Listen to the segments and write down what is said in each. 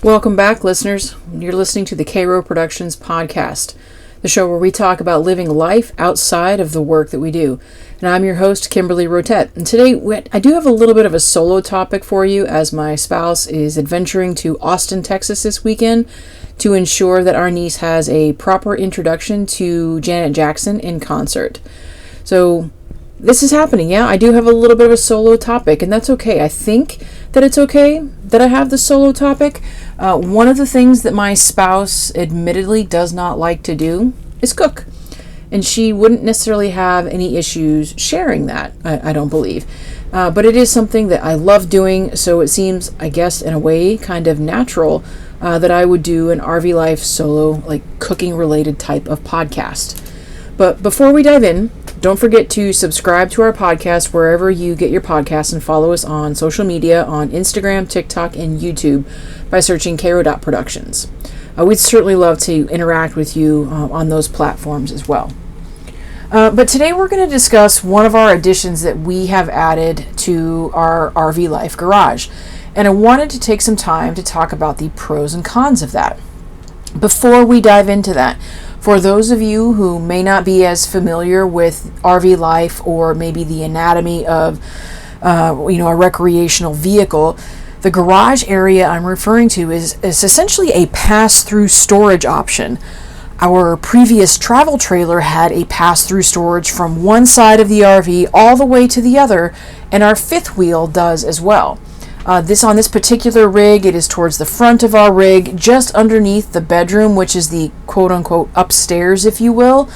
Welcome back, listeners. You're listening to the kro.Productions podcast, the show where we talk about living life outside of the work that we do. And I'm your host, Kimberly Rotet. And today, I do have a little bit of a solo topic for you, as my spouse is adventuring to Austin, Texas this weekend to ensure that our niece has a proper introduction to Janet Jackson in concert. So this is happening, yeah. I do have a little bit of a solo topic, and that's okay. I think that it's okay that I have the solo topic. One of the things that my spouse admittedly does not like to do is cook. And she wouldn't necessarily have any issues sharing that, I don't believe. But it is something that I love doing, so it seems, I guess, in a way, kind of natural that I would do an RV Life solo, like cooking-related type of podcast. But before we dive in, don't forget to subscribe to our podcast wherever you get your podcasts and follow us on social media on Instagram, TikTok, and YouTube by searching kro.Productions. We'd certainly love to interact with you on those platforms as well. But today we're going to discuss one of our additions that we have added to our RV Life garage. And I wanted to take some time to talk about the pros and cons of that. Before we dive into that, for those of you who may not be as familiar with RV life or maybe the anatomy of a recreational vehicle, the garage area I'm referring to is essentially a pass-through storage option. Our previous travel trailer had a pass-through storage from one side of the RV all the way to the other, and our fifth wheel does as well. On this particular rig, it is towards the front of our rig, just underneath the bedroom, which is the quote-unquote upstairs, if you will,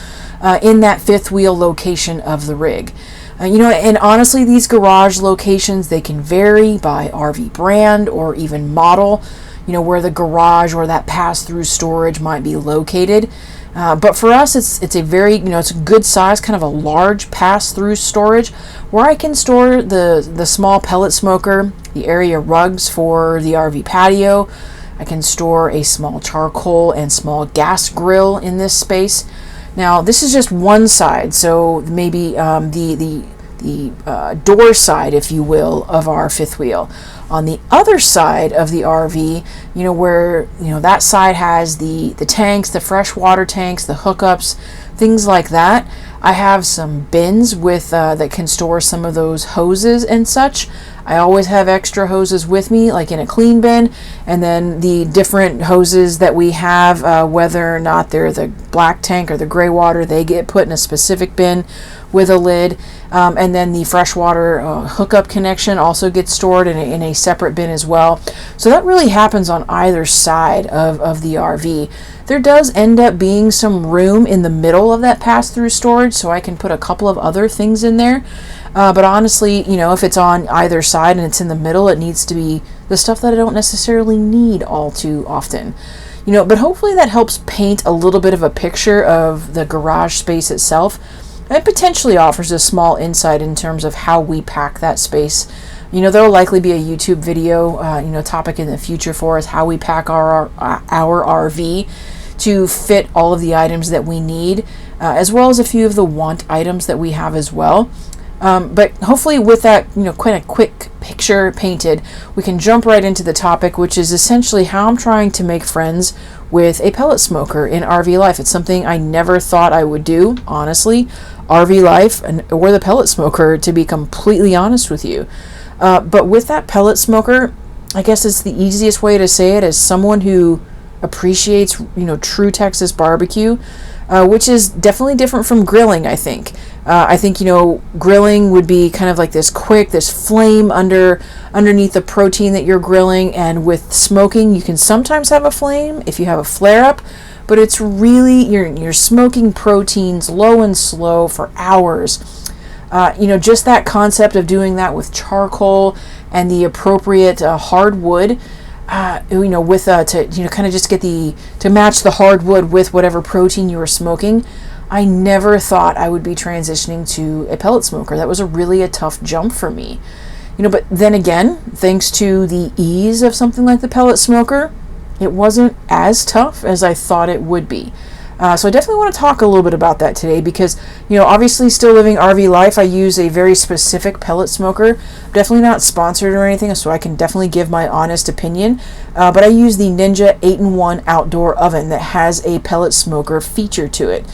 in that fifth wheel location of the rig. And honestly, these garage locations, they can vary by RV brand or even model, where the garage or that pass-through storage might be located. But for us, it's a very, it's a good size, kind of a large pass-through storage where I can store the small pellet smoker, the area rugs for the RV patio. I can store a small charcoal and small gas grill in this space. Now, this is just one side, so maybe the door side, if you will, of our fifth wheel. On the other side of the RV, where, that side has the tanks, the freshwater tanks, the hookups, things like that. I have some bins with that can store some of those hoses and such. I always have extra hoses with me, like in a clean bin, and then the different hoses that we have, whether or not they're the black tank or the gray water, they get put in a specific bin with a lid. And then the freshwater hookup connection also gets stored in a separate bin as well. So that really happens on either side of the RV. There does end up being some room in the middle of that pass-through storage, so I can put a couple of other things in there. But honestly, if it's on either side and it's in the middle, it needs to be the stuff that I don't necessarily need all too often. But hopefully that helps paint a little bit of a picture of the garage space itself. It potentially offers a small insight in terms of how we pack that space. There'll likely be a YouTube video, topic in the future for us, how we pack our RV to fit all of the items that we need, as well as a few of the want items that we have as well. But hopefully with that, quite a quick picture painted, we can jump right into the topic, which is essentially how I'm trying to make friends with a pellet smoker in RV life. It's something I never thought I would do, honestly. RV life or the pellet smoker, to be completely honest with you. But with that pellet smoker, I guess it's the easiest way to say it as someone who appreciates, true Texas barbecue, which is definitely different from grilling, I think. I think, grilling would be kind of like this flame underneath the protein that you're grilling. And with smoking, you can sometimes have a flame if you have a flare up, but it's really, you're smoking proteins low and slow for hours. Just that concept of doing that with charcoal and the appropriate hardwood, to kind of just get to match the hardwood with whatever protein you were smoking. I never thought I would be transitioning to a pellet smoker. That was a tough jump for me. But then again, thanks to the ease of something like the pellet smoker, it wasn't as tough as I thought it would be. So I definitely want to talk a little bit about that today because, obviously still living RV life, I use a very specific pellet smoker. I'm definitely not sponsored or anything, so I can definitely give my honest opinion. But I use the Ninja 8-in-1 outdoor oven that has a pellet smoker feature to it.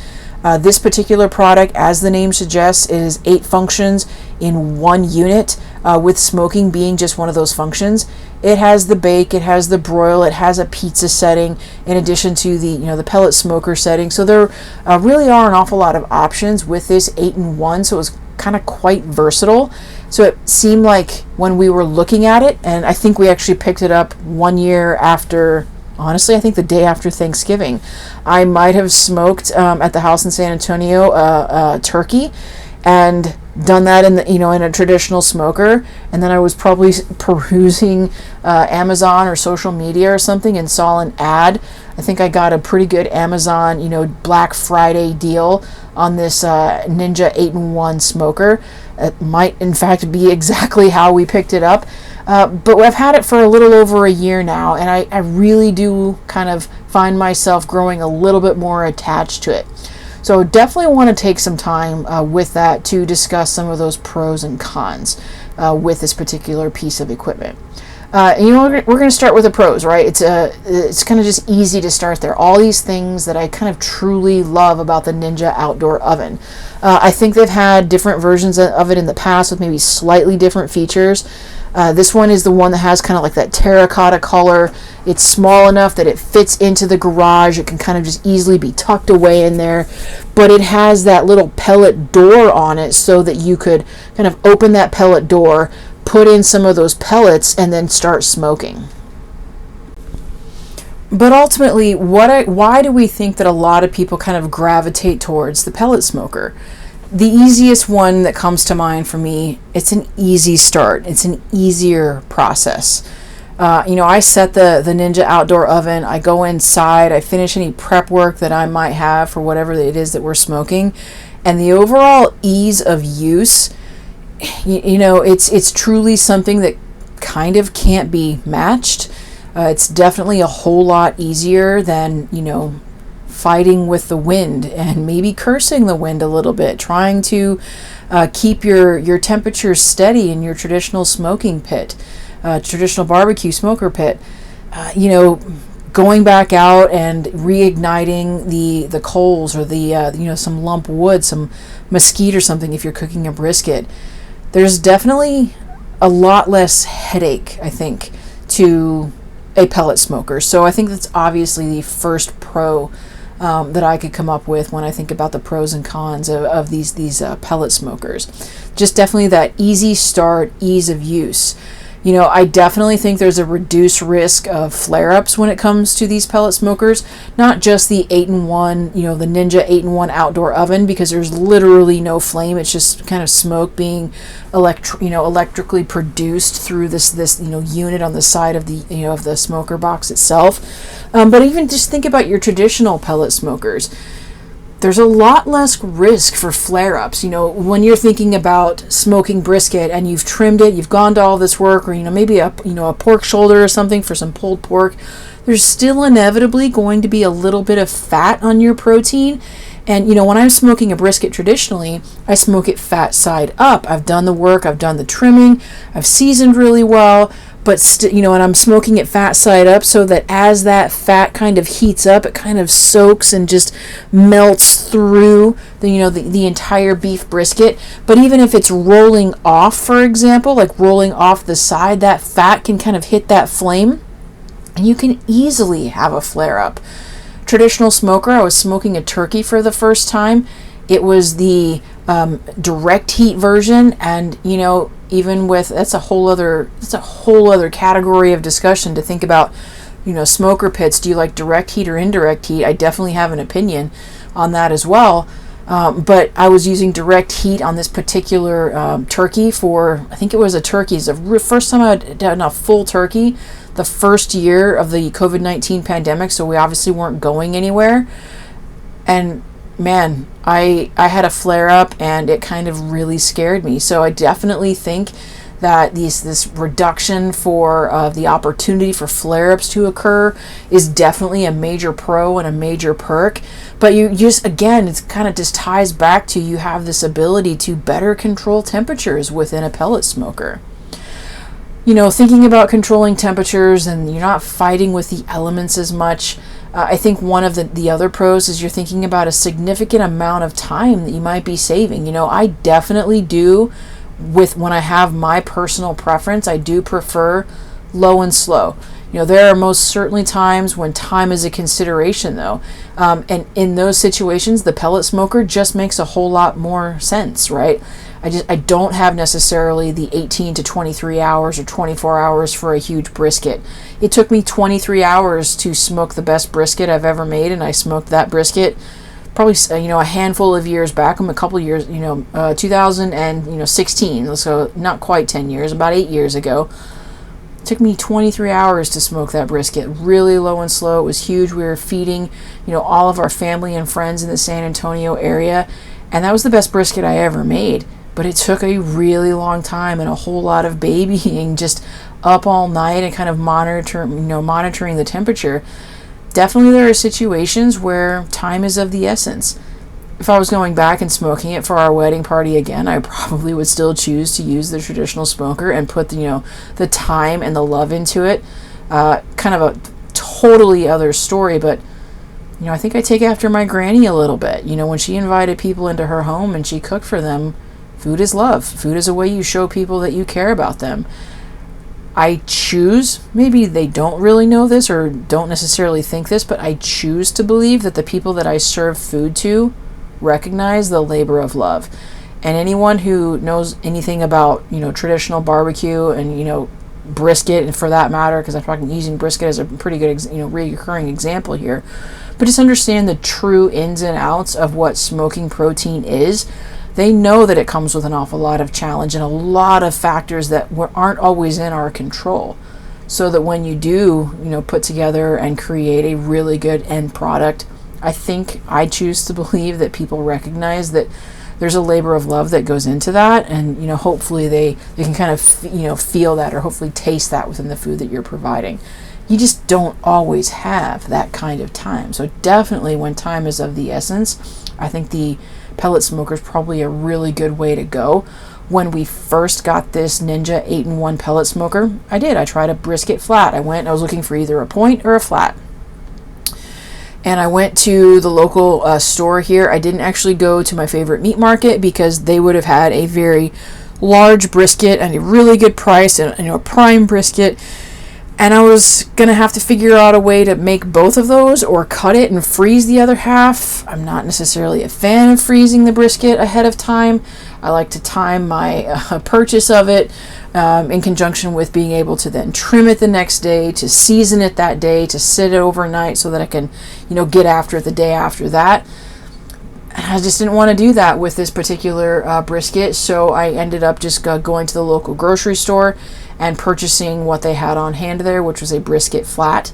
This particular product, as the name suggests, is 8 functions in one unit, with smoking being just one of those functions. It has the bake, it has the broil, it has a pizza setting, in addition to the pellet smoker setting. So there really are an awful lot of options with this 8-in-1. So it was kind of quite versatile. So it seemed like when we were looking at it, and I think we actually picked it up 1 year after. Honestly, I think the day after Thanksgiving, I might have smoked at the house in San Antonio turkey, and done that in a traditional smoker. And then I was probably perusing Amazon or social media or something and saw an ad. I think I got a pretty good Amazon Black Friday deal on this Ninja 8-in-1 smoker. It might in fact be exactly how we picked it up. But I've had it for a little over a year now, and I really do kind of find myself growing a little bit more attached to it. So definitely want to take some time with that to discuss some of those pros and cons with this particular piece of equipment. We're going to start with the pros, right? It's kind of just easy to start there. All these things that I kind of truly love about the Ninja outdoor oven. I think they've had different versions of it in the past with maybe slightly different features. This one is the one that has kind of like that terracotta color. It's small enough that it fits into the garage. It can kind of just easily be tucked away in there. But it has that little pellet door on it so that you could kind of open that pellet door, put in some of those pellets, and then start smoking. But ultimately, why do we think that a lot of people kind of gravitate towards the pellet smoker? The easiest one that comes to mind for me, it's an easy start. It's an easier process. I set the Ninja outdoor oven. I go inside. I finish any prep work that I might have for whatever it is that we're smoking. And the overall ease of use, it's truly something that kind of can't be matched. It's definitely a whole lot easier than, fighting with the wind and maybe cursing the wind a little bit, trying to keep your temperature steady in your traditional smoking pit, traditional barbecue smoker pit. Going back out and reigniting the coals or some lump wood, some mesquite or something if you're cooking a brisket. There's definitely a lot less headache, I think, to a pellet smoker. So I think that's obviously the first pro that I could come up with when I think about the pros and cons of these pellet smokers. Just definitely that easy start, ease of use. I definitely think there's a reduced risk of flare-ups when it comes to these pellet smokers. Not just the 8-in-1, the Ninja 8-in-1 outdoor oven, because there's literally no flame. It's just kind of smoke being electrically produced through this unit on the side of the smoker box itself. But even just think about your traditional pellet smokers. There's a lot less risk for flare-ups. When you're thinking about smoking brisket and you've trimmed it, you've gone to all this work, or maybe a pork shoulder or something for some pulled pork, there's still inevitably going to be a little bit of fat on your protein. And when I'm smoking a brisket traditionally, I smoke it fat side up. I've done the work, I've done the trimming, I've seasoned really well. But and I'm smoking it fat side up so that as that fat kind of heats up, it kind of soaks and just melts through the entire beef brisket. But even if it's rolling off, for example, like rolling off the side, that fat can kind of hit that flame, and you can easily have a flare up. Traditional smoker, I was smoking a turkey for the first time. It was the direct heat version, and even with that's a whole other category of discussion to think about. Smoker pits, do you like direct heat or indirect heat? I definitely have an opinion on that as well. But I was using direct heat on this particular turkey for, I think it was a turkey. It's the first time I had done a full turkey, the first year of the COVID-19 pandemic, so we obviously weren't going anywhere. And man, I had a flare up, and it kind of really scared me. So I definitely think that this reduction for the opportunity for flare-ups to occur is definitely a major pro and a major perk. But you just, again, it's kind of just ties back to you have this ability to better control temperatures within a pellet smoker. Thinking about controlling temperatures, and you're not fighting with the elements as much. I think one of the other pros is you're thinking about a significant amount of time that you might be saving. I definitely do, when I have my personal preference, I do prefer low and slow. There are most certainly times when time is a consideration, though. And in those situations, the pellet smoker just makes a whole lot more sense, right? I don't have necessarily the 18 to 23 hours or 24 hours for a huge brisket. It took me 23 hours to smoke the best brisket I've ever made, and I smoked that brisket probably a handful of years back. I'm a couple years, 2016, so not quite 10 years, about 8 years ago. It took me 23 hours to smoke that brisket, really low and slow. It was huge. We were feeding, all of our family and friends in the San Antonio area, and that was the best brisket I ever made. But it took a really long time and a whole lot of babying, just up all night and kind of monitoring the temperature. Definitely there are situations where time is of the essence. If I was going back and smoking it for our wedding party again, I probably would still choose to use the traditional smoker and put the time and the love into it. Kind of a totally other story, but I think I take after my granny a little bit. When she invited people into her home and she cooked for them, food is love. Food is a way you show people that you care about them. I choose, maybe they don't really know this or don't necessarily think this, but I choose to believe that the people that I serve food to recognize the labor of love. And anyone who knows anything about, traditional barbecue and, brisket, and for that matter, because I'm talking using brisket as a pretty good, recurring example here, but just understand the true ins and outs of what smoking protein is. They know that it comes with an awful lot of challenge and a lot of factors that aren't always in our control. So that when you do, put together and create a really good end product, I choose to believe that people recognize that there's a labor of love that goes into that, and hopefully they can kind of feel that, or hopefully taste that within the food that you're providing. You just don't always have that kind of time. So definitely when time is of the essence, I think the pellet smoker is probably a really good way to go. When we first got this Ninja 8-in-1 pellet smoker, I tried a brisket flat. I was looking for either a point or a flat. And I went to the local store here. I didn't actually go to my favorite meat market because they would have had a very large brisket and a really good price and a prime brisket. And I was going to have to figure out a way to make both of those or cut it and freeze the other half. I'm not necessarily a fan of freezing the brisket ahead of time. I like to time my purchase of it in conjunction with being able to then trim it the next day, to season it that day, to sit it overnight so that I can, get after it the day after that. And I just didn't want to do that with this particular brisket, so I ended up just going to the local grocery store and purchasing what they had on hand there, which was a brisket flat.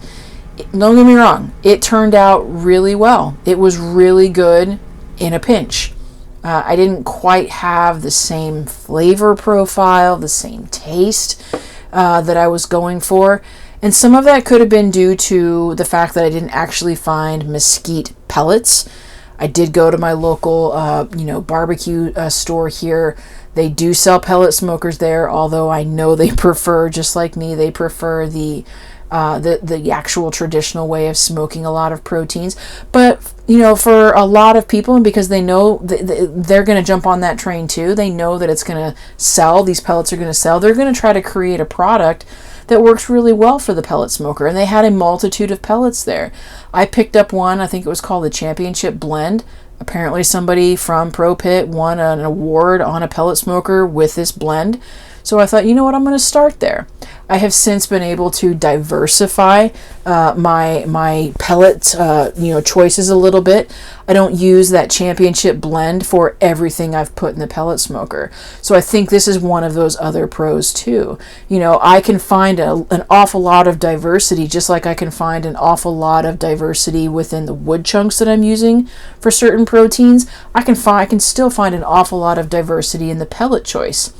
Don't get me wrong, it turned out really well. It was really good in a pinch. I didn't quite have the same flavor profile, the same taste that I was going for. And some of that could have been due to the fact that I didn't actually find mesquite pellets. I did go to my local, barbecue store here. They do sell pellet smokers there, although I know they prefer, just like me, they prefer the actual traditional way of smoking a lot of proteins. But, for a lot of people, and because they know they're going to jump on that train too, they know that it's going to sell, these pellets are going to sell, they're going to try to create a product that works really well for the pellet smoker. And they had a multitude of pellets there. I picked up one, I think it was called the Championship Blend. Apparently somebody from Pro Pit won an award on a pellet smoker with this blend. So I thought, I'm going to start there. I have since been able to diversify my pellet choices a little bit. I don't use that Championship Blend for everything I've put in the pellet smoker. So I think this is one of those other pros too. I can find an awful lot of diversity, just like I can find an awful lot of diversity within the wood chunks that I'm using for certain proteins. I can still find an awful lot of diversity in the pellet choice.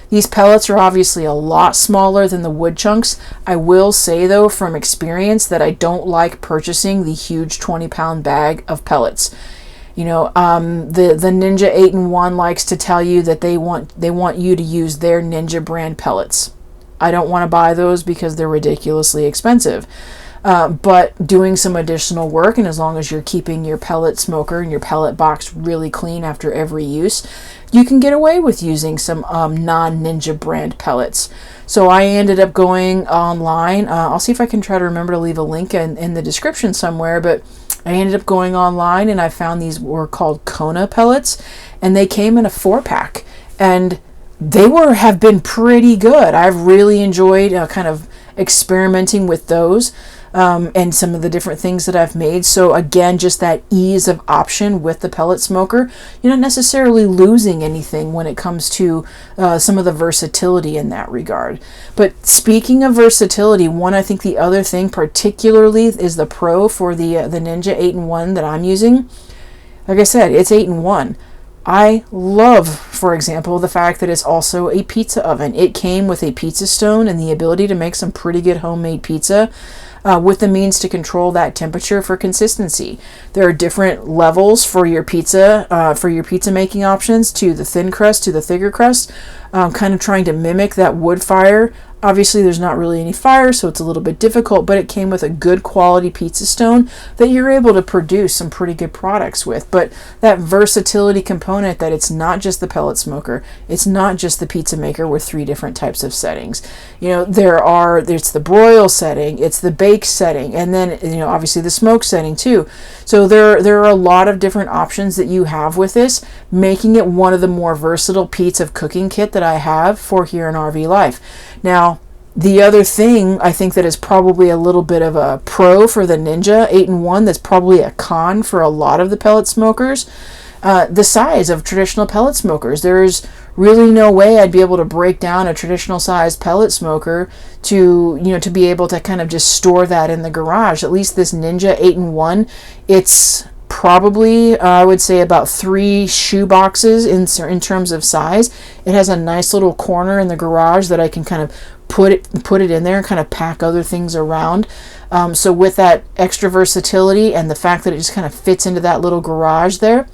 These pellets are obviously a lot smaller than the wood chunks. I will say though, from experience, that I don't like purchasing the huge 20-pound bag of pellets. The Ninja 8-in-1 likes to tell you that they want you to use their Ninja brand pellets. I don't want to buy those because they're ridiculously expensive. But doing some additional work, and as long as you're keeping your pellet smoker and your pellet box really clean after every use, you can get away with using some non-Ninja brand pellets. So I ended up going online. I'll see if I can try to remember to leave a link in the description somewhere, but I ended up going online and I found these were called Kona pellets, and they came in a 4-pack, and they have been pretty good. I've really enjoyed kind of experimenting with those. And some of the different things that I've made. So again, just that ease of option with the pellet smoker. You're not necessarily losing anything when it comes to some of the versatility in that regard. But speaking of versatility, I think the other thing particularly is the Pro for the Ninja 8-in-1 that I'm using. Like I said, it's 8-in-1. I love, for example, the fact that it's also a pizza oven. It came with a pizza stone and the ability to make some pretty good homemade pizza. With the means to control that temperature for consistency. There are different levels for your pizza making options, to the thin crust to the thicker crust, kind of trying to mimic that wood fire. Obviously, there's not really any fire, so it's a little bit difficult, but it came with a good quality pizza stone that you're able to produce some pretty good products with. But that versatility component, that it's not just the pellet smoker, it's not just the pizza maker with 3 different types of settings. It's the broil setting, it's the bake setting, and then, obviously the smoke setting too. So there are a lot of different options that you have with this, making it one of the more versatile pieces of cooking kit that I have for here in RV life. Now, the other thing I think that is probably a little bit of a pro for the Ninja 8-in-1, that's probably a con for a lot of the pellet smokers, the size of traditional pellet smokers. There's really no way I'd be able to break down a traditional sized pellet smoker to be able to kind of just store that in the garage. At least this Ninja 8-in-1, it's probably, I would say, about 3 shoe boxes in terms of size. It has a nice little corner in the garage that I can kind of put it in there and kind of pack other things around. So with that extra versatility and the fact that it just kind of fits into that little garage there,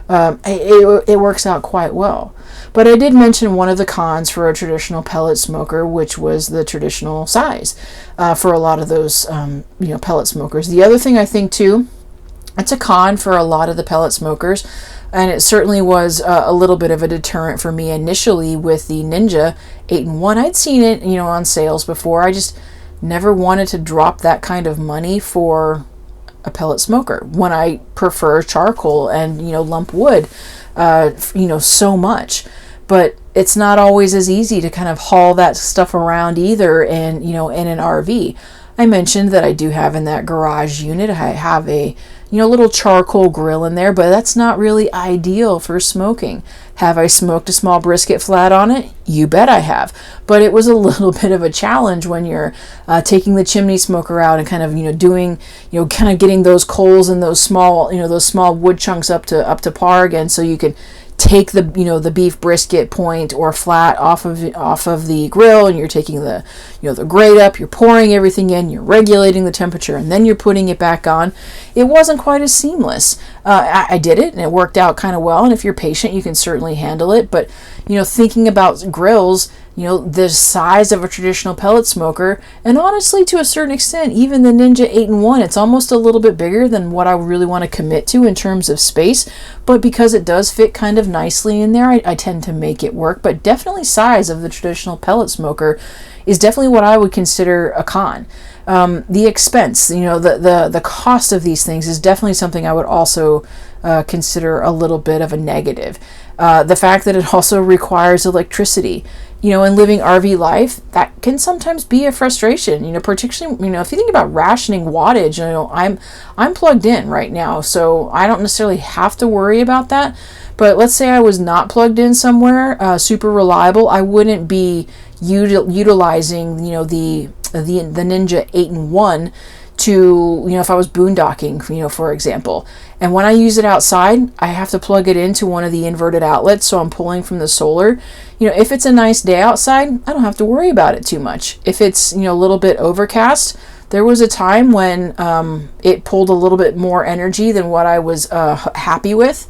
it works out quite well. But I did mention one of the cons for a traditional pellet smoker, which was the traditional size for a lot of those pellet smokers. The other thing I think too, it's a con for a lot of the pellet smokers, and it certainly was a little bit of a deterrent for me initially with the Ninja 8-in-1. I'd seen it, on sales before. I just never wanted to drop that kind of money for a pellet smoker when I prefer charcoal and, lump wood, so much. But it's not always as easy to kind of haul that stuff around either in an RV. I mentioned that I do have in that garage unit, I have a little charcoal grill in there, but that's not really ideal for smoking. Have I smoked a small brisket flat on it? You bet I have. But it was a little bit of a challenge when you're taking the chimney smoker out and kind of doing kind of getting those coals and those small wood chunks up to par again, so you can take the the beef brisket point or flat off of the grill, and you're taking the the grate up, you're pouring everything in, you're regulating the temperature, and then you're putting it back on. It wasn't quite as seamless. I did it and it worked out kind of well, and if you're patient you can certainly handle it. But thinking about grills, the size of a traditional pellet smoker, and honestly to a certain extent even the Ninja 8-in-1, it's almost a little bit bigger than what I really want to commit to in terms of space, but because it does fit kind of nicely in there, I tend to make it work. But definitely size of the traditional pellet smoker is definitely what I would consider a con. The expense, the cost of these things is definitely something I would also consider a little bit of a negative. The fact that it also requires electricity, in living RV life, that can sometimes be a frustration, particularly, if you think about rationing wattage, I'm plugged in right now, so I don't necessarily have to worry about that. But let's say I was not plugged in somewhere super reliable, I wouldn't be utilizing, the Ninja 8-in-1 to, if I was boondocking, for example. And when I use it outside, I have to plug it into one of the inverted outlets, so I'm pulling from the solar. If it's a nice day outside, I don't have to worry about it too much. If it's, a little bit overcast, there was a time when it pulled a little bit more energy than what I was happy with.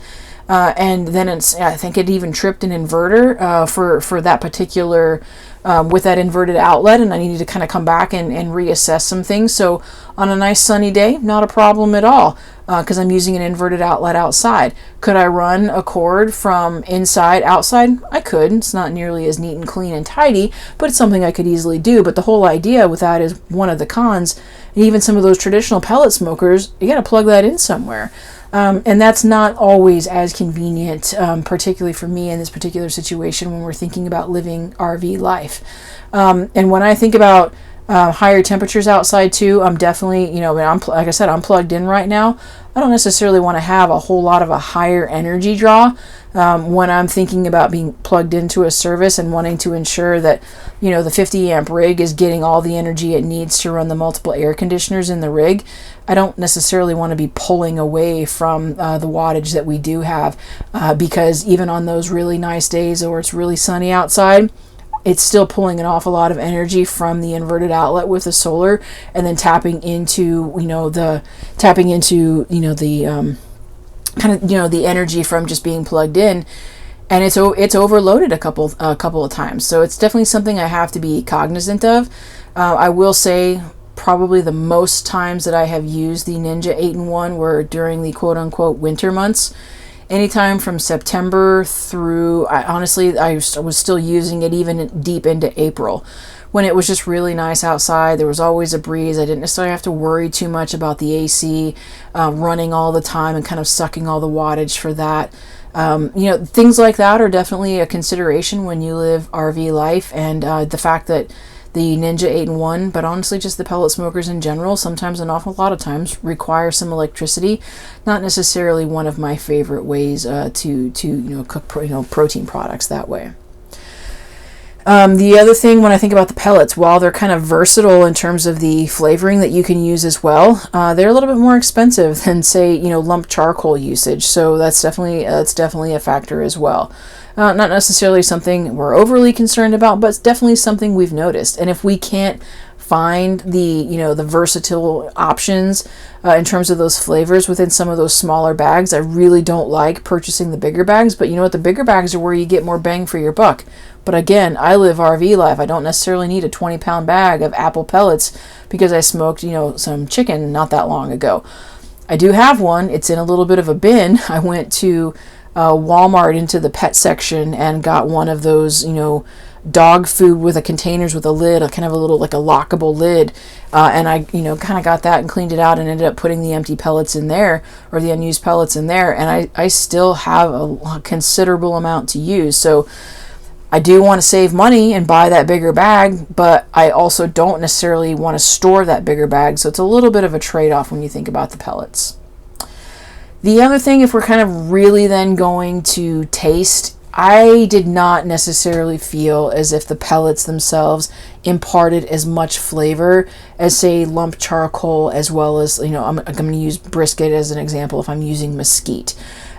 And then I think it even tripped an inverter for that particular, with that inverted outlet, and I needed to kind of come back and reassess some things. So on a nice sunny day, not a problem at all, because I'm using an inverted outlet outside. Could I run a cord from inside outside? I could. It's not nearly as neat and clean and tidy, but it's something I could easily do. But the whole idea with that is one of the cons. And even some of those traditional pellet smokers, you got to plug that in somewhere. And that's not always as convenient, particularly for me in this particular situation when we're thinking about living RV life. And when I think about higher temperatures outside too, I'm definitely, like I said, I'm plugged in right now. I don't necessarily want to have a whole lot of a higher energy draw when I'm thinking about being plugged into a service and wanting to ensure that, the 50 amp rig is getting all the energy it needs to run the multiple air conditioners in the rig. I don't necessarily want to be pulling away from the wattage that we do have, because even on those really nice days or it's really sunny outside, it's still pulling an awful lot of energy from the inverted outlet with the solar, and then tapping into the energy from just being plugged in, and it's overloaded a couple of times. So it's definitely something I have to be cognizant of. I will say probably the most times that I have used the Ninja 8-in-1 were during the quote-unquote winter months. Anytime from September through, I was still using it even deep into April, when it was just really nice outside. There was always a breeze. I didn't necessarily have to worry too much about the AC running all the time and kind of sucking all the wattage for that. Things like that are definitely a consideration when you live RV life, and the fact that the Ninja 8-in-1, but honestly just the pellet smokers in general, sometimes, an awful lot of times, require some electricity. Not necessarily one of my favorite ways to cook protein products that way. The other thing when I think about the pellets, while they're kind of versatile in terms of the flavoring that you can use as well, they're a little bit more expensive than, say, lump charcoal usage. So that's definitely a factor as well. Not necessarily something we're overly concerned about, but it's definitely something we've noticed. And if we can't find the versatile options in terms of those flavors within some of those smaller bags, I really don't like purchasing the bigger bags. But the bigger bags are where you get more bang for your buck. But again, I live RV life. I don't necessarily need a 20-pound bag of apple pellets because I smoked some chicken not that long ago. I do have one. It's in a little bit of a bin. I went to Walmart into the pet section and got one of those dog food with a containers with a lid, a kind of a little like a lockable lid, and I kind of got that and cleaned it out and ended up putting the empty pellets in there, or the unused pellets in there, and I still have a considerable amount to use. So I do want to save money and buy that bigger bag, but I also don't necessarily want to store that bigger bag, so it's a little bit of a trade-off when you think about the pellets. The other thing, if we're kind of really then going to taste, I did not necessarily feel as if the pellets themselves imparted as much flavor as, say, lump charcoal, as well as, I'm going to use brisket as an example if I'm using mesquite.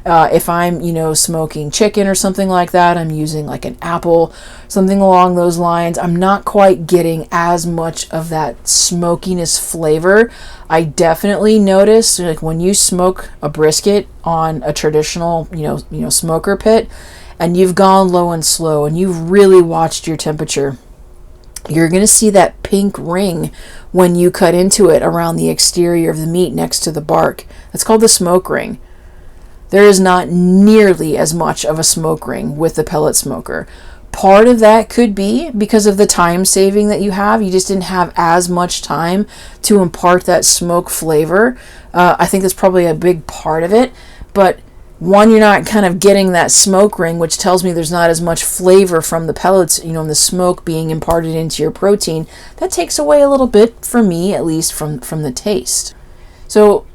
If I'm, smoking chicken or something like that, I'm using like an apple, something along those lines. I'm not quite getting as much of that smokiness flavor. I definitely notice, like, when you smoke a brisket on a traditional, smoker pit, and you've gone low and slow, and you've really watched your temperature, you're going to see that pink ring when you cut into it around the exterior of the meat next to the bark. That's called the smoke ring. There is not nearly as much of a smoke ring with the pellet smoker. Part of that could be because of the time saving that you have. You just didn't have as much time to impart that smoke flavor. I think that's probably a big part of it. But one, you're not kind of getting that smoke ring, which tells me there's not as much flavor from the pellets, and the smoke being imparted into your protein. That takes away a little bit, for me at least, from the taste. So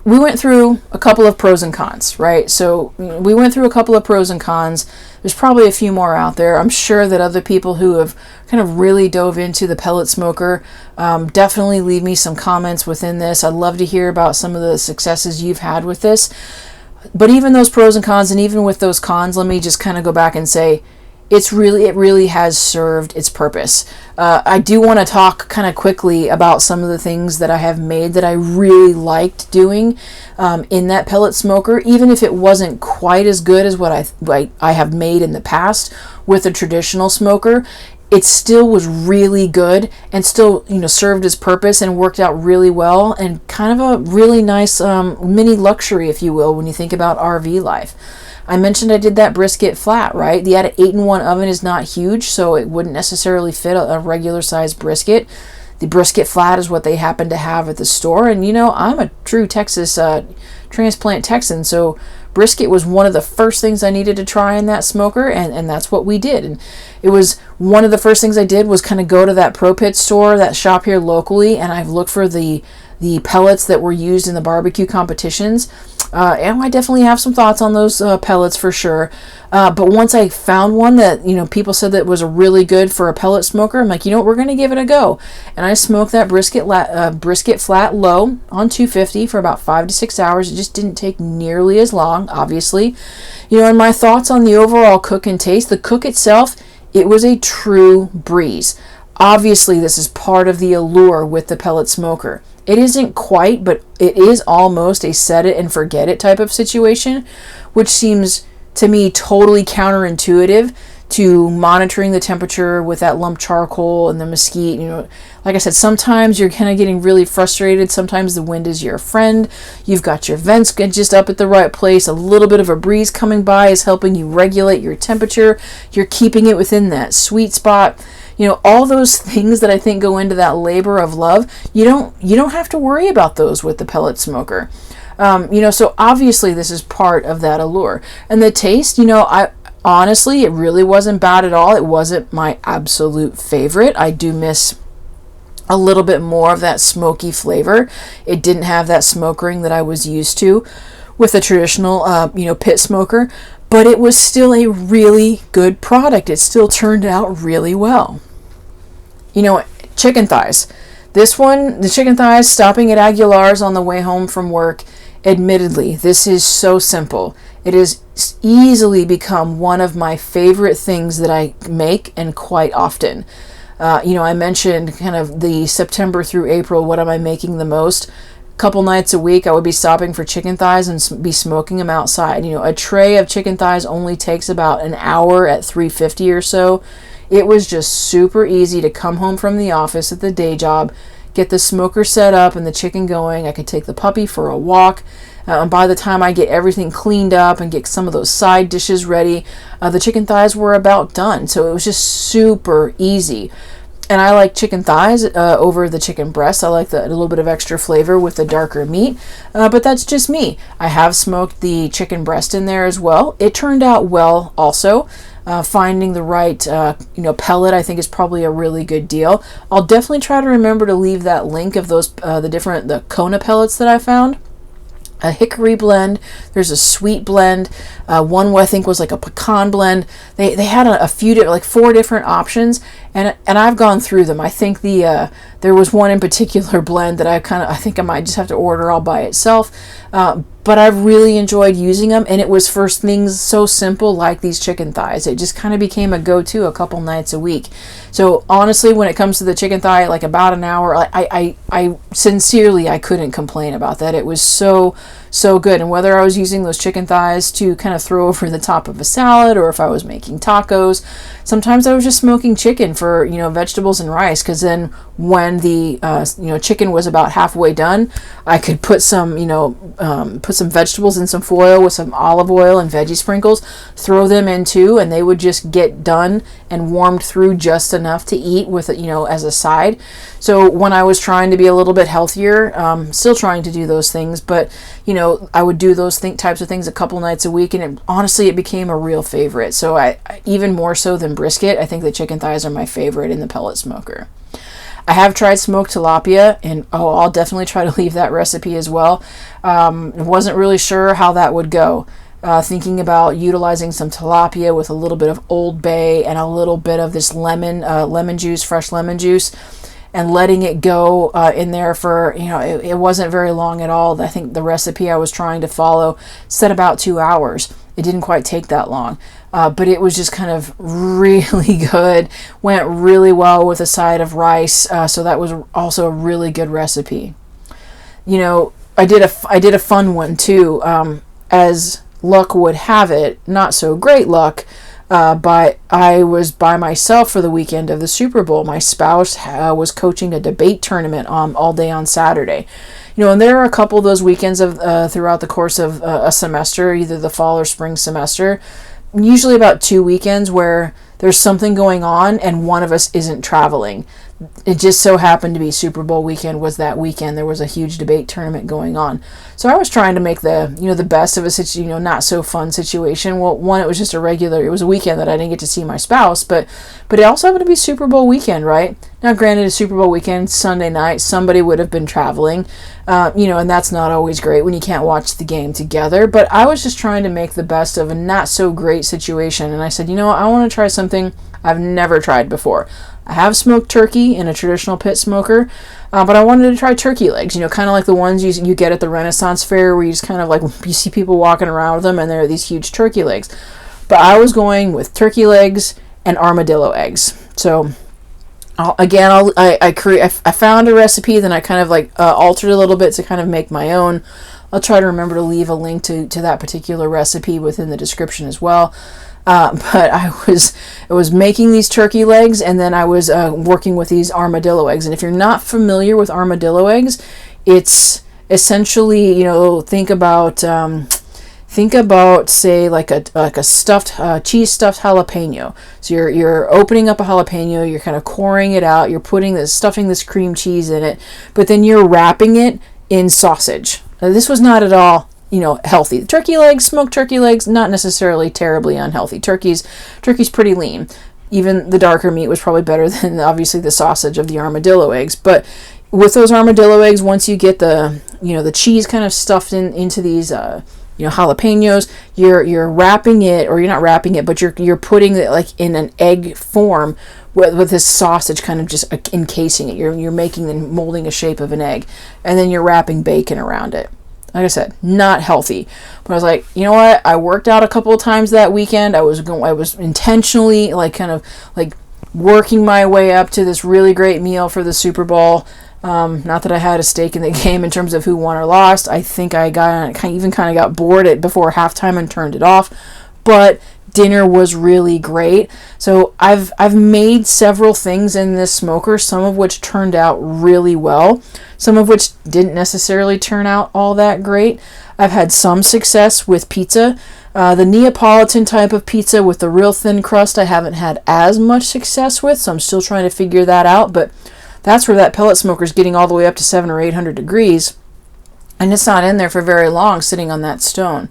we went through a couple of pros and cons, right? So we went through a couple of pros and cons. There's probably a few more out there. I'm sure that other people who have kind of really dove into the pellet smoker, definitely leave me some comments within this. I'd love to hear about some of the successes you've had with this. But even those pros and cons, and even with those cons, let me just kind of go back and say, it really has served its purpose. I do want to talk kind of quickly about some of the things that I have made that I really liked doing in that pellet smoker, even if it wasn't quite as good as what I have made in the past with a traditional smoker. It still was really good and still, served its purpose and worked out really well, and kind of a really nice mini luxury, if you will, when you think about RV life. I mentioned I did that brisket flat, right? The 8-in-1 oven is not huge, so it wouldn't necessarily fit a regular size brisket. The brisket flat is what they happen to have at the store. And, I'm a true Texas transplant Texan, so brisket was one of the first things I needed to try in that smoker, and that's what we did. And it was one of the first things I did was kind of go to that Pro Pit store, that shop here locally, and I've looked for the pellets that were used in the barbecue competitions. And I definitely have some thoughts on those pellets for sure. But once I found one that, people said that was a really good for a pellet smoker, I'm like, we're going to give it a go. And I smoked that brisket flat low on 250 for about 5 to 6 hours. It just didn't take nearly as long, obviously. And my thoughts on the overall cook and taste, the cook itself, it was a true breeze. Obviously, this is part of the allure with the pellet smoker. It isn't quite, but it is almost a set it and forget it type of situation, which seems to me totally counterintuitive to monitoring the temperature with that lump charcoal and the mesquite. Like I said, sometimes you're kind of getting really frustrated. Sometimes the wind is your friend. You've got your vents just up at the right place. A little bit of a breeze coming by is helping you regulate your temperature. You're keeping it within that sweet spot. All those things that I think go into that labor of love, you don't have to worry about those with the pellet smoker. So obviously this is part of that allure. And the taste, I honestly, it really wasn't bad at all. It wasn't my absolute favorite. I do miss a little bit more of that smoky flavor. It didn't have that smoke ring that I was used to with a traditional, pit smoker, but it was still a really good product. It still turned out really well. Chicken thighs. This one, the chicken thighs, stopping at Aguilar's on the way home from work. Admittedly, this is so simple. It has easily become one of my favorite things that I make, and quite often. I mentioned kind of the September through April, what am I making the most? A couple nights a week, I would be stopping for chicken thighs and be smoking them outside. A tray of chicken thighs only takes about an hour at 350 or so. It was just super easy to come home from the office at the day job, get the smoker set up and the chicken going. I could take the puppy for a walk. And by the time I get everything cleaned up and get some of those side dishes ready, the chicken thighs were about done. So it was just super easy. And I like chicken thighs over the chicken breasts. I like a little bit of extra flavor with the darker meat. But that's just me. I have smoked the chicken breast in there as well. It turned out well also. Finding the right, pellet, I think is probably a really good deal. I'll definitely try to remember to leave that link of those, the Kona pellets that I found. A hickory blend. There's a sweet blend. One I think was like a pecan blend. They had a few different, like 4 different options, and I've gone through them. I think there was one in particular blend that I think I might just have to order all by itself. But I've really enjoyed using them, and it was for things so simple like these chicken thighs. It just kind of became a go-to a couple nights a week. So honestly, when it comes to the chicken thigh, like about an hour, I sincerely, I couldn't complain about that. It was so good. And whether I was using those chicken thighs to kind of throw over the top of a salad, or if I was making tacos, sometimes I was just smoking chicken for, vegetables and rice, because then when the, chicken was about halfway done, I could put some, put some vegetables in some foil with some olive oil and veggie sprinkles, throw them in too, and they would just get done and warmed through just enough to eat with it, as a side. So when I was trying to be a little bit healthier, still trying to do those things, but, I would do those types of things a couple nights a week, and honestly, it became a real favorite. So I even more so than brisket, I think the chicken thighs are my favorite in the pellet smoker. I have tried smoked tilapia, and I'll definitely try to leave that recipe as well. Wasn't really sure how that would go. Thinking about utilizing some tilapia with a little bit of Old Bay and a little bit of this lemon juice, fresh lemon juice, and letting it go in there for, it wasn't very long at all. I think the recipe I was trying to follow said about 2 hours. It didn't quite take that long, but it was just kind of really good. Went really well with a side of rice, so that was also a really good recipe. I did a fun one too, as luck would have it, not so great luck, but I was by myself for the weekend of the Super Bowl. My spouse was coaching a debate tournament all day on Saturday. And there are a couple of those weekends throughout the course of a semester, either the fall or spring semester, usually about 2 weekends where there's something going on and one of us isn't traveling. It just so happened to be Super Bowl weekend was that weekend. There was a huge debate tournament going on. So I was trying to make the best of a not so fun situation. Well, one, it was just it was a weekend that I didn't get to see my spouse, but it also happened to be Super Bowl weekend, right? Now, granted, a Super Bowl weekend, Sunday night, somebody would have been traveling, and that's not always great when you can't watch the game together, but I was just trying to make the best of a not so great situation, and I said, I want to try something I've never tried before. I have smoked turkey in a traditional pit smoker, but I wanted to try turkey legs, kind of like the ones you get at the Renaissance Fair where you just kind of like, you see people walking around with them and there are these huge turkey legs. But I was going with turkey legs and armadillo eggs. So I found a recipe, then I kind of altered a little bit to kind of make my own. I'll try to remember to leave a link to that particular recipe within the description as well. But I was making these turkey legs, and then I was working with these armadillo eggs. And if you're not familiar with armadillo eggs, it's essentially, think about say like a stuffed cheese stuffed jalapeno. So you're opening up a jalapeno, you're kind of coring it out, you're stuffing this cream cheese in it, but then you're wrapping it in sausage. Now, this was not at all healthy. The turkey legs, smoked turkey legs, not necessarily terribly unhealthy. Turkey's pretty lean. Even the darker meat was probably better than obviously the sausage of the armadillo eggs. But with those armadillo eggs, once you get the cheese kind of stuffed into these jalapenos, you're wrapping it, or you're not wrapping it, but you're putting it like in an egg form with this sausage kind of just encasing it. You're making and molding a shape of an egg, and then you're wrapping bacon around it. Like I said, not healthy. But I was like, you know what? I worked out a couple of times that weekend. I was intentionally kind of working my way up to this really great meal for the Super Bowl. Not that I had a stake in the game in terms of who won or lost. I think I got bored before halftime and turned it off. But dinner was really great. So I've made several things in this smoker, some of which turned out really well, some of which didn't necessarily turn out all that great. I've had some success with pizza. The Neapolitan type of pizza with the real thin crust I haven't had as much success with, so I'm still trying to figure that out, but that's where that pellet smoker is getting all the way up to 700 or 800 degrees, and it's not in there for very long sitting on that stone.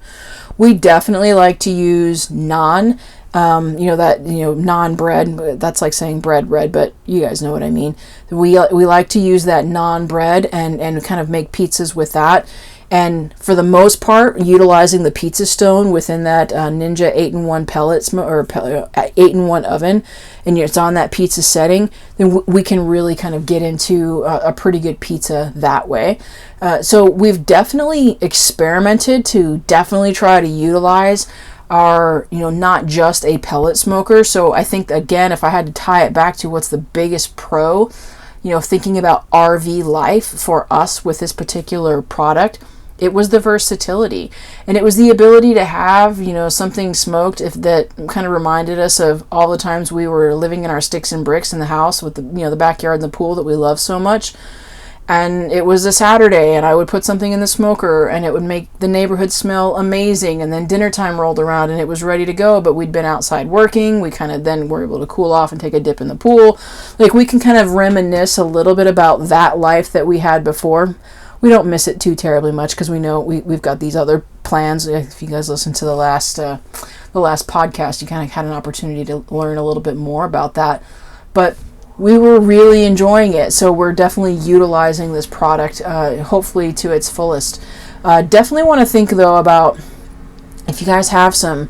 We definitely like to use naan, naan bread. That's like saying bread, but you guys know what I mean. We like to use that naan bread and kind of make pizzas with that. And for the most part, utilizing the pizza stone within that Ninja 8-in-1 pellet 8-in-1 oven, and it's on that pizza setting, then we can really kind of get into a pretty good pizza that way. So we've definitely experimented to definitely try to utilize our, not just a pellet smoker. So I think, again, if I had to tie it back to what's the biggest pro, thinking about RV life for us with this particular product, it was the versatility, and it was the ability to have, something smoked that kind of reminded us of all the times we were living in our sticks and bricks in the house with the backyard and the pool that we love so much. And it was a Saturday, and I would put something in the smoker, and it would make the neighborhood smell amazing. And then dinner time rolled around, and it was ready to go, but we'd been outside working. We kind of then were able to cool off and take a dip in the pool. We can kind of reminisce a little bit about that life that we had before. We don't miss it too terribly much because we know we've got these other plans. If you guys listened to the last podcast, you kind of had an opportunity to learn a little bit more about that. But we were really enjoying it. So we're definitely utilizing this product, hopefully to its fullest. Definitely want to think though about if you guys have some,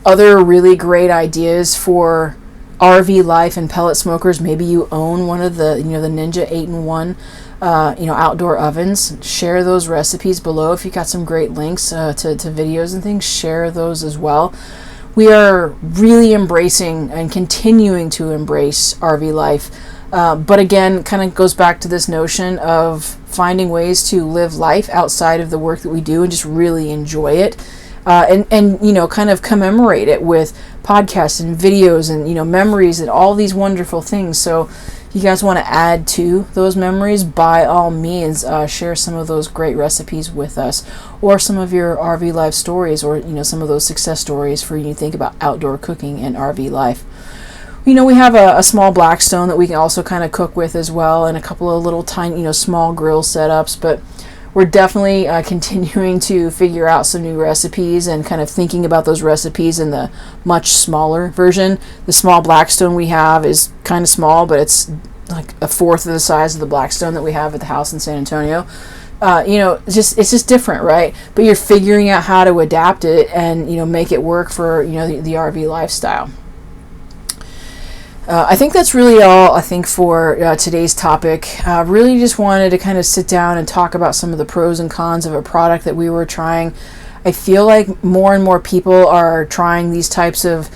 other really great ideas for RV life and pellet smokers. Maybe you own one of the, the Ninja 8-in-1, outdoor ovens. Share those recipes below. If you got some great links to videos and things, share those as well. We are really embracing and continuing to embrace RV life. But again, kind of goes back to this notion of finding ways to live life outside of the work that we do and just really enjoy it. And kind of commemorate it with podcasts and videos and, memories and all these wonderful things. So if you guys want to add to those memories, by all means, share some of those great recipes with us, or some of your RV life stories, or, some of those success stories for you to think about outdoor cooking and RV life. We have a small Blackstone that we can also kind of cook with as well, and a couple of little tiny, small grill setups, but we're definitely continuing to figure out some new recipes and kind of thinking about those recipes in the much smaller version. The small Blackstone we have is kind of small, but it's like a fourth of the size of the Blackstone that we have at the house in San Antonio. It's just different, right? But you're figuring out how to adapt it and, make it work for, the RV lifestyle. I think that's really all, for today's topic. Really just wanted to kind of sit down and talk about some of the pros and cons of a product that we were trying. I feel like more and more people are trying these types of,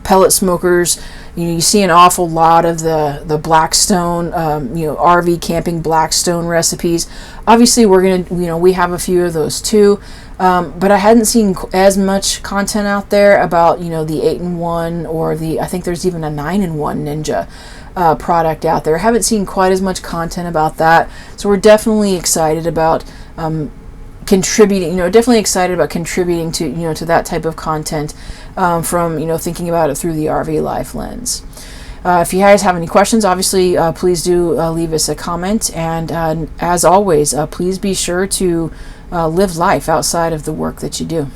pellet smokers. You see an awful lot of the Blackstone, RV camping Blackstone recipes. Obviously, we have a few of those too. But I hadn't seen as much content out there about, the 8-in-1 or I think there's even a 9-in-1 Ninja product out there. I haven't seen quite as much content about that. So we're definitely excited about contributing to, to that type of content from, thinking about it through the RV life lens. If you guys have any questions, obviously, please do leave us a comment. And as always, please be sure to live life outside of the work that you do.